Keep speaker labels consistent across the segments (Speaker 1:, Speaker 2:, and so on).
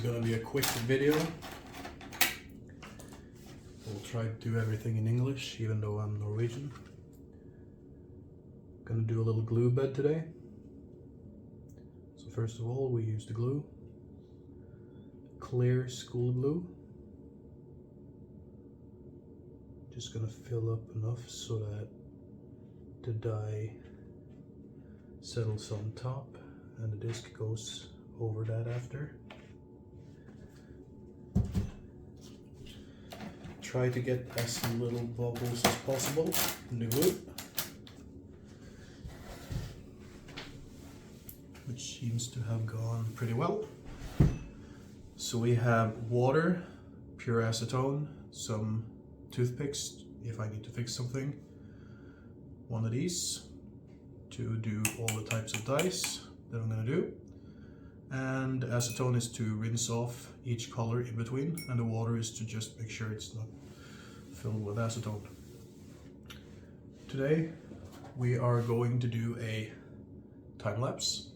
Speaker 1: gonna be a quick video. We'll try to do everything in English, even though I'm Norwegian. Gonna do a little glue bed today. So first of all, we use the glue. Clear school glue. Just gonna fill up enough so that the dye settles on top and the disc goes over that after. Try to get as little bubbles as possible in the glue, which seems to have gone pretty well. So we have water, pure acetone, some toothpicks if I need to fix something, one of these to do all the types of dyes that I'm going to do, and acetone is to rinse off each color in between, and the water is to just make sure it's not filled with acetone. Today we are going to do a time-lapse.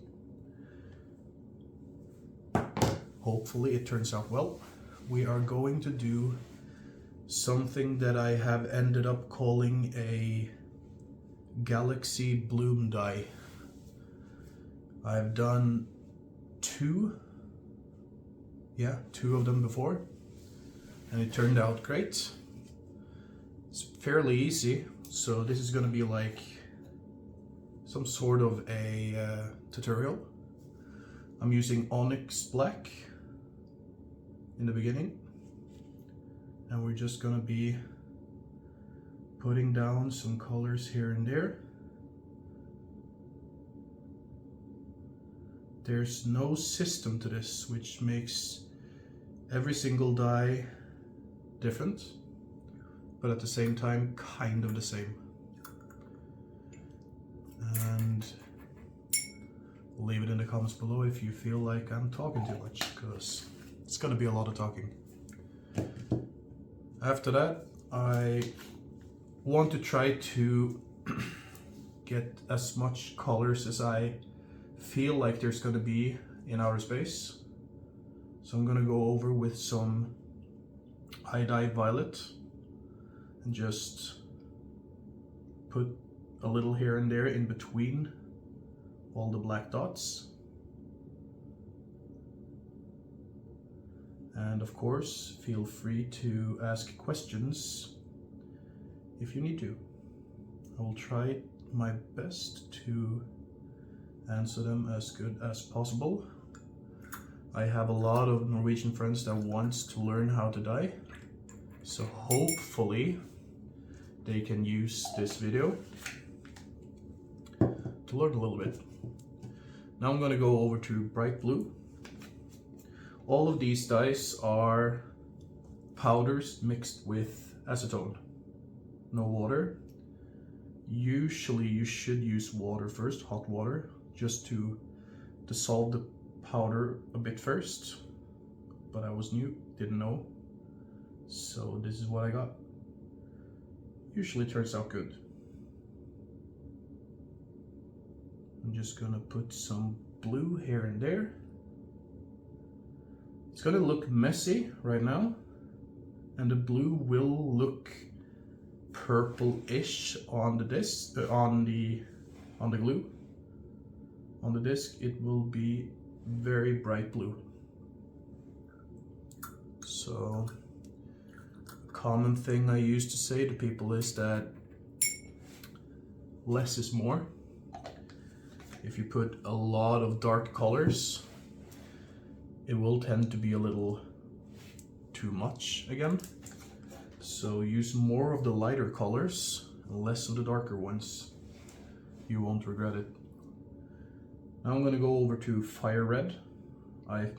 Speaker 1: Hopefully it turns out well. We are going to do something that I have ended up calling a galaxy bloom dye. I've done two of them before, and it turned out great. It's fairly easy, so this is going to be like some sort of a tutorial. I'm using onyx black in the beginning, and we're just going to be putting down some colors here and there. There's no system to this, which makes every single dye different, but at the same time kind of the same. And leave it in the comments below if you feel like I'm talking too much, because it's going to be a lot of talking. After that, I want to try to get as much colors as I feel like there's going to be in outer space. So I'm going to go over with some iodine violet and just put a little here and there in between all the black dots. And of course, feel free to ask questions if you need to. I will try my best to answer them as good as possible. I have a lot of Norwegian friends that wants to learn how to dye, so hopefully they can use this video to learn a little bit. Now I'm going to go over to bright blue. All of these dyes are powders mixed with acetone, no water. Usually you should use water first, hot water, just to dissolve the powder a bit first, but I was new, didn't know, so this is what I got. Usually turns out good. I'm just gonna put some blue here and there. It's gonna look messy right now, and the blue will look purple-ish on the disc, on the glue. On the disc, it will be very bright blue. So, a common thing I used to say to people is that less is more. If you put a lot of dark colors, it will tend to be a little too much again. So use more of the lighter colors and less of the darker ones. You won't regret it. Now I'm going to go over to fire red. I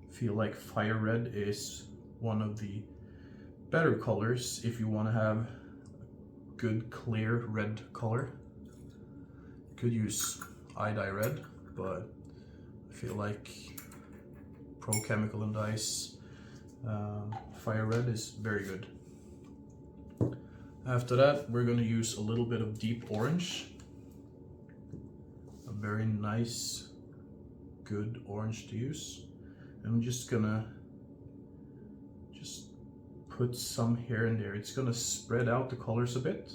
Speaker 1: feel like fire red is one of the better colors if you want to have good clear red color. You could use iodine red, but I feel like Pro Chemical and Dyes fire red is very good. After that, we're going to use a little bit of deep orange. A very nice, good orange to use. I'm just gonna put some here and there. It's gonna spread out the colors a bit.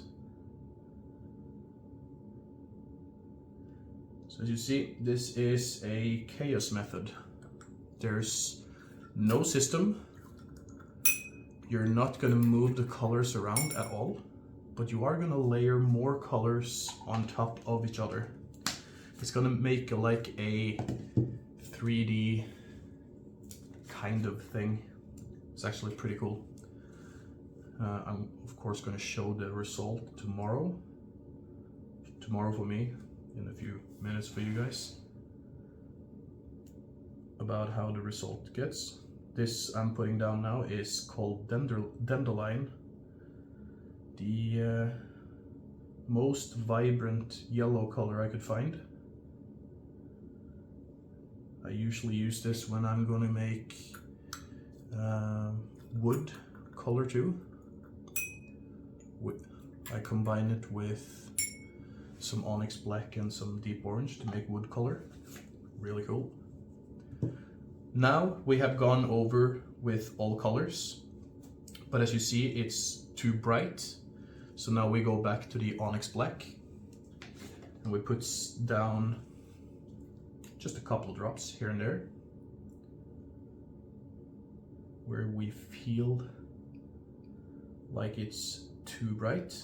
Speaker 1: So as you see, this is a chaos method. There's no system. You're not gonna move the colors around at all, but you are gonna layer more colors on top of each other. It's gonna make like a 3D kind of thing. It's actually pretty cool. I'm of course gonna show the result tomorrow. Tomorrow for me, in a few minutes for you guys. About how the result gets. This I'm putting down now is called Dandelion. The most vibrant yellow color I could find. I usually use this when I'm going to make wood color too. I combine it with some onyx black and some deep orange to make wood color. Really cool. Now we have gone over with all colors, but as you see, it's too bright. So now we go back to the onyx black and we put down just a couple of drops here and there where we feel like it's too bright.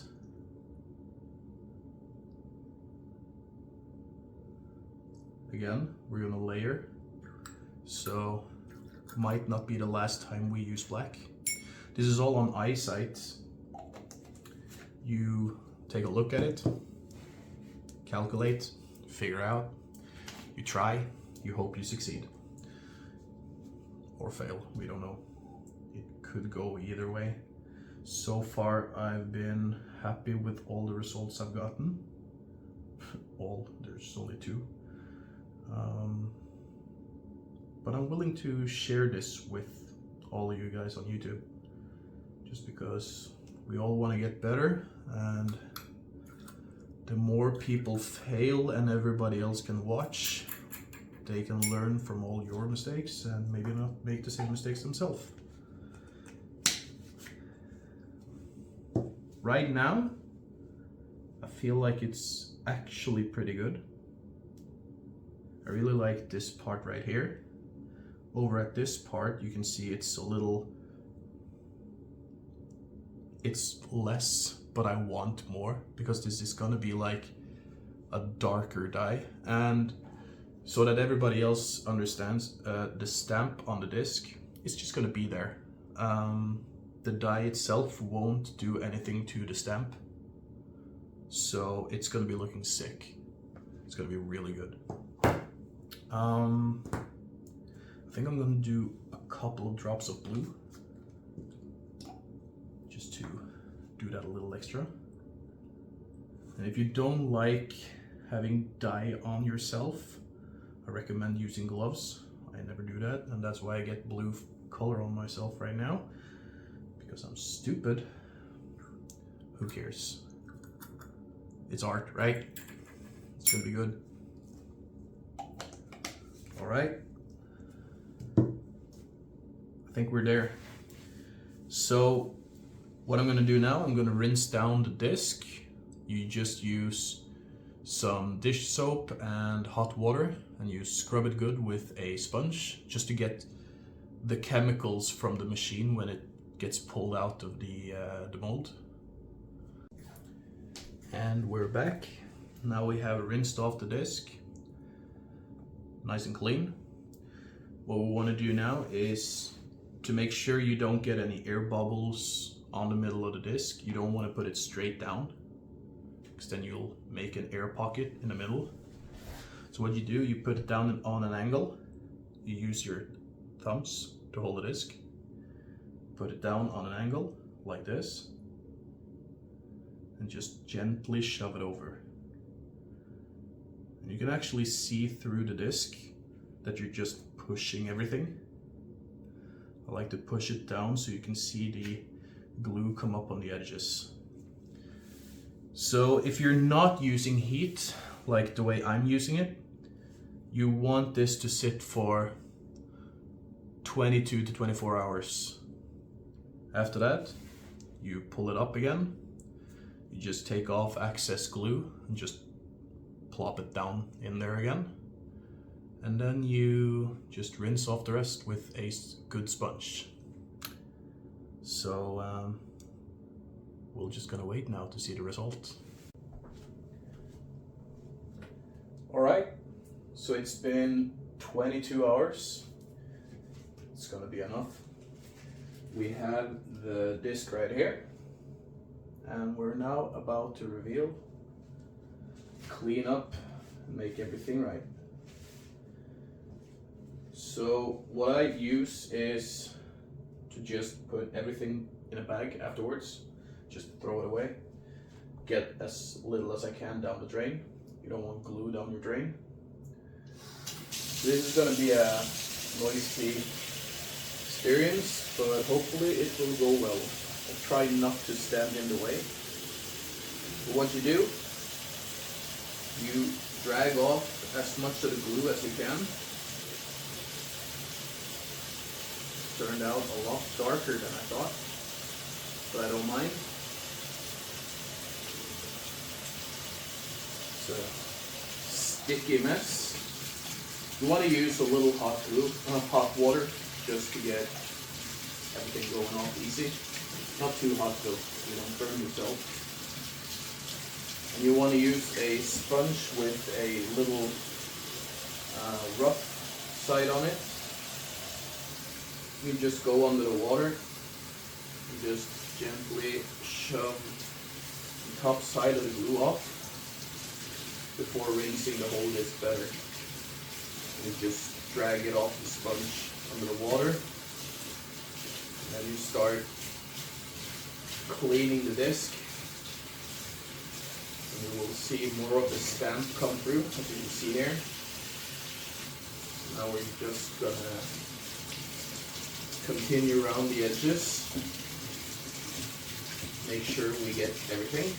Speaker 1: Again, we're gonna layer, so might not be the last time we use black. This is all on eyesight. You take a look at it, calculate, figure out, you try, you hope you succeed. Or fail, we don't know. It could go either way. So far I've been happy with all the results I've gotten. There's only 2. But I'm willing to share this with all of you guys on YouTube, just because we all want to get better, and the more people fail and everybody else can watch, they can learn from all your mistakes and maybe not make the same mistakes themselves. Right now, I feel like it's actually pretty good. I really like this part right here. Over at this part, you can see it's less, but I want more, because this is gonna be like a darker dye. And so that everybody else understands, the stamp on the disc is just gonna be there. The dye itself won't do anything to the stamp. So it's gonna be looking sick. It's gonna be really good. I think I'm gonna do a couple of drops of blue, just to do that a little extra. And if you don't like having dye on yourself, I recommend using gloves. I never do that, and that's why I get blue color on myself right now, because I'm stupid. Who cares? It's art, right? It's gonna be good. All right. I think we're there. So what I'm gonna do now, I'm gonna rinse down the disc. You just use some dish soap and hot water, and you scrub it good with a sponge, just to get the chemicals from the machine when it gets pulled out of the mold. And we're back. Now we have rinsed off the disc, nice and clean. What we want to do now is to make sure you don't get any air bubbles on the middle of the disc. You don't want to put it straight down, because then you'll make an air pocket in the middle. So what you do, you put it down on an angle. You use your thumbs to hold the disc. Put it down on an angle like this, and just gently shove it over. And you can actually see through the disc that you're just pushing everything. I like to push it down so you can see the glue come up on the edges. So if you're not using heat, like the way I'm using it, you want this to sit for 22 to 24 hours. After that, you pull it up again. You just take off excess glue and just plop it down in there again. And then you just rinse off the rest with a good sponge. So we're just gonna wait now to see the result. Alright, so it's been 22 hours. It's gonna be enough. We have the disc right here, and we're now about to reveal, clean up, and make everything right. So what I use is to just put everything in a bag afterwards, just throw it away, get as little as I can down the drain. You don't want glue down your drain. This is going to be a noisy experience, but hopefully it will go well. I'll try not to stand in the way. But what you do, you drag off as much of the glue as you can. Turned out a lot darker than I thought, but I don't mind. It's a sticky mess. You want to use a little hot water, just to get everything going off easy. Not too hot though, you don't burn yourself. And you want to use a sponge with a little rough side on it. You just go under the water, you just gently shove the top side of the glue off before rinsing the whole disc better. You just drag it off the sponge under the water, and then you start cleaning the disc, and you will see more of the stamp come through, as you can see here. Now we're just gonna continue around the edges, make sure we get everything.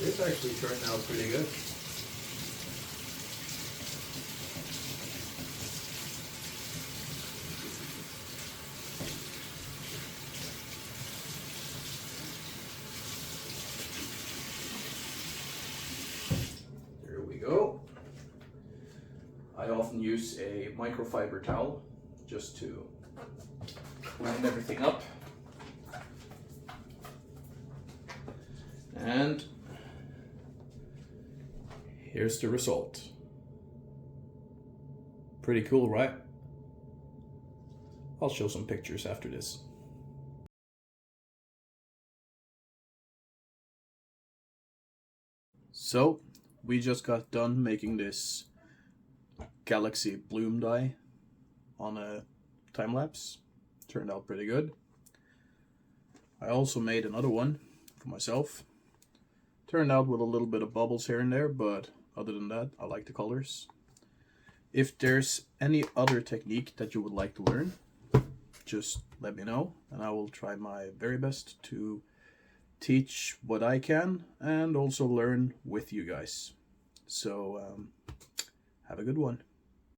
Speaker 1: This actually turned out pretty good. There we go. I often use a microfiber towel just to clean everything up. And here's the result. Pretty cool, right? I'll show some pictures after this. So, we just got done making this galaxy bloom die on a time-lapse. Turned out pretty good. I also made another one for myself. Turned out with a little bit of bubbles here and there, but other than that, I like the colors. If there's any other technique that you would like to learn, just let me know, and I will try my very best to teach what I can and also learn with you guys. So, have a good one.